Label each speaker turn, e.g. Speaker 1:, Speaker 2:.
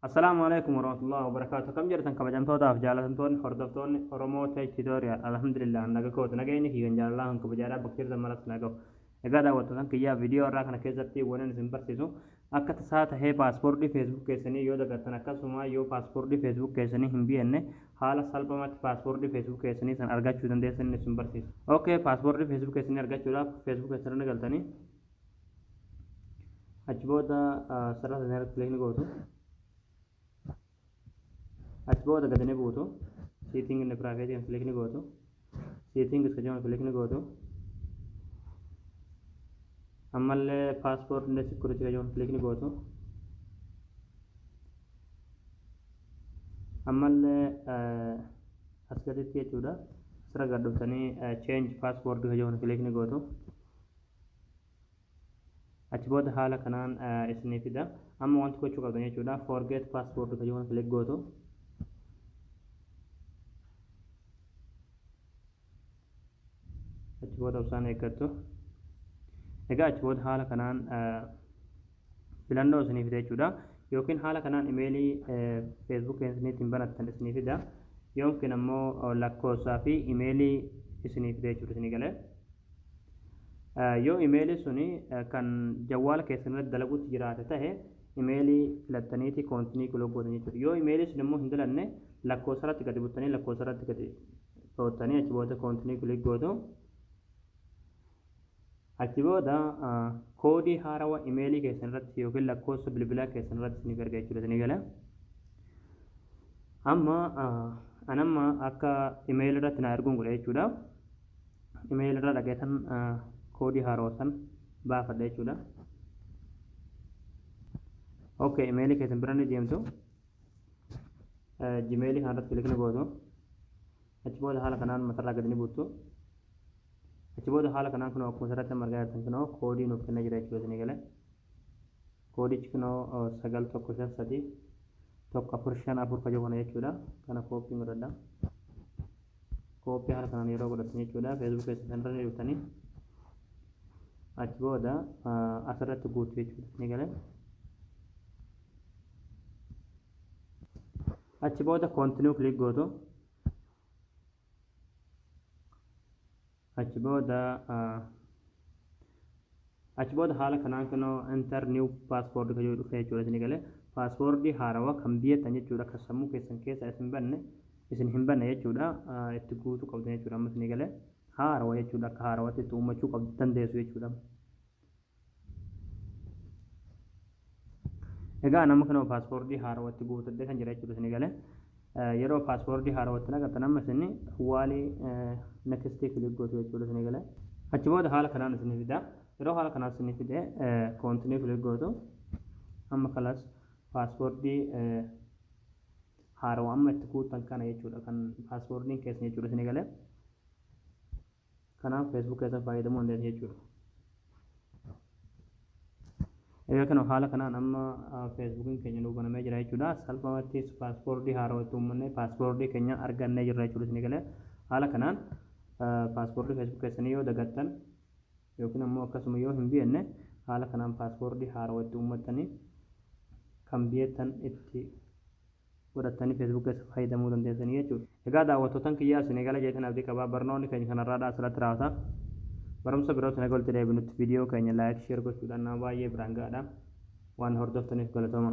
Speaker 1: Assalamualaikum warahmatullahi wabarakatuh. Kam jirtan kabajamtoota fi jaallatamtoonni hordoftoonni Oromoo Tech Tutorial. Alhamdulillah naga koota nagayni fi ganjaallahan kabajaadhaa bakteerta malas nagahu. Egaa daawwattoota kiyyaa viidiyoo irraa kana keessatti waan isin barsiisu akka tasaa tahee paaspoortii Facebook keessanii yoo dagattan akkasuma yoo paaspoortii Facebook keessanii hin bi'anne haala salphumatti paaspoortii Facebook keessanii san argachuu dandeessan isin barsiisu. Okay, paaspoortii Facebook keessanii argachuudhaaf Facebook keessanii galtanii achi booda sarara sana irratti kilikni gootu. Achi booda gadanii buutu setting inni private kan kilikni gootu setting iska jaman kilikni gootu ammallee passport inni security ka jaman kilikni gootu ammallee as gaditti jechuudha asirra gad dhuftanii change passport ka jaman kilikni gootu achi booda haala kanaan isinii fida amma wanti gochuu qabdan jechuudha forget passport ka jaman kilik gootu achi booda usaan eeggattu egaa achi booda haala kanaan filannoo isinii fida jechuudha yookiin haala kanaan imeelii Facebook isiniitiin banattan isinii fida yookiin ammoo lakkoofsaa fi imeelii isinii fida jechuudha isinii galee yoo imeelii suni kan jawwaala keessan irratti dalaguutti jiraate tahe imeelii filattaniiti koontinii kiloo gootan jechuudha yoo imeelii sun immoo hin dalanne lakkoofsa irratti gadi buttanii lakkoofsa irratti gadi boottanii achi booda koontinii kiloo gootu achi booda koodii haarawaa imeelii keessan irratti yookiin lakkoofsa bilbilaa keessan irratti isiniif erga jechuudha isinii gala amma anamma akka imeelii irratti na erguun godha jechuudha imeelii irra dhageetan koodii haarawaa san baafadha jechuudha okay imeelii keessan bira ni deemtu gmailii kana irratti kilikni gootu achi booda haala kanaan matarraa gadi ni buuttu achi booda haala kanaan kunoo akkuma asirratti argaa jirtan kunoo koodii nuuf kennaa jira jechuudha isinii galee koodichi kunoo 9153 145 ka jiru jechuudha kana kooppii godhadha kooppii haala kanaan yeroo godhatan jechuudha Facebook keessan irra dhuftanii achi booda asirratti guutu jechuudha isinii galee achi booda continue click gootu achi booda haala kanaan kunoo enter new passport ka jedhu dhufee jechuudha isinii galee paaspoortii haarawaa kan biyyattan jechuudha kan sammuu keessan keessa isin hin banne jechuudha itti guutuu qabdan jechuudha amma isinii galee haarawaa jechuudha akka haarawaatti itti uummachuu qabdu dandeessu jechuudha egaa nama kanoo paaspoortii haarawatti guutadhee kan jira jechuudha isinii galee yeroo paaspoortii haarawatti naqatan amma isin waalii next click gootu jechuudha isinii galee achi booda haala kanaan isinii fida yeroo haala kanaan isinii fide continue click gootu amma kalas paaspoortii haarawaa amma itti guutan kana jechuudha kan paaspoortiin keessan jechuudha isinii galee kanaaf Facebook keessan fayyadamuu dandeessu jechuudha egaa kana haala kanaan amma Facebookiin keenya nu banamee jira jechuudha salphumatti paaspoortii haarawatti uummanne paaspoortii keenya argannee jirra jechuudha isinii galee haala kanaan paaspoortii Facebook keessanii yoo dagattan yookiin ammoo akkasuma yoo hin bi'anne haala kanaan paaspoortii haarawatti uummattanii kan biyyattan itti godhattanii Facebook keessa fayyadamuu dandeessanii jechuudha egaa daawwattootaan kiyyaa isinii galee jeetan abdii qabaa barnoonni keenya kanarraa asirratti raawwata barumsa birootti nagaa walitti deebinutti viidiyoo keenya laayik sheer gochuudhaan nama baay'ee biraan ga'aadha waan hordoftaniif galatooma